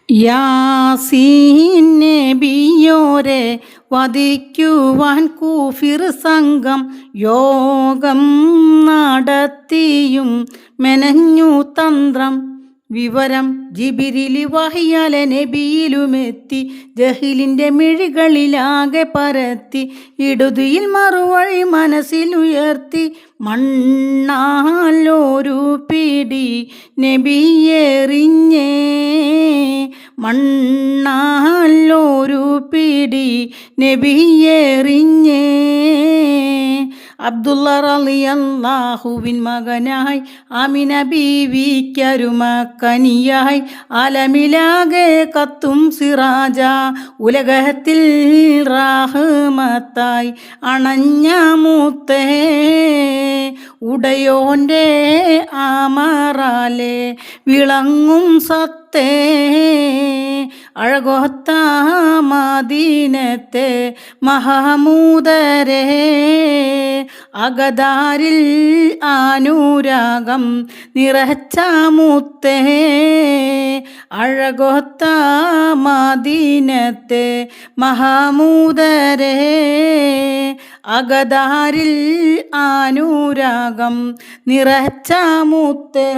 യാസീൻ നബിയോരെ വധിക്കുവാൻ കൂഫിർ സംഘം യോഗം നടത്തിയും മെനഞ്ഞു തന്ത്രം. വിവരം ജിബിരിലി വഹിയാലെ നബിയിലുമെത്തി, ജഹിലിൻ്റെ മിഴികളിലാകെ പരത്തി, ഇടുതിയിൽ മറുവഴി മനസ്സിലുയർത്തി. മണ്ണാലൊരു പിടി നബിയെറിഞ്ഞേ, മണ്ണാലൊരു പിടി നബിയെറിഞ്ഞേ. അബ്ദുള്ള റളിയല്ലാഹുവിൻ മകനായി ആമിന ബീവിക്കരുമക്കനിയായി, ആലമിലാകെ കത്തും സിറാജ, ഉലകത്തിൽ റഹ്മത്തായി അണഞ്ഞ മുത്തേ, ഉടയോൻ്റെ അമറാലെ വിളങ്ങും സത്തേ. അഴകൊത്ത മദീനത്തെ മഹമൂദരേ, അകതാരിൽ അനുരാഗം നിറച്ച മുത്തേ. അഴകൊത്ത മദീനത്തെ മഹമൂദരേ, അകതാരിൽ അനുരാഗം നിറച്ച മുത്തേ.